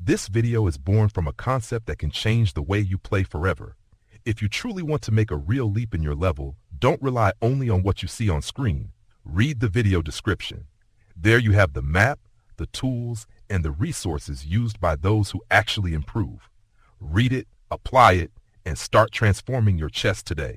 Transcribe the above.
This video is born from a concept that can change the way you play forever. If you truly want to make a real leap in your level, don't rely only on what you see on screen. Read the video description. There you have the map, the tools, and the resources used by those who actually improve. Read it, apply it, and start transforming your chess today.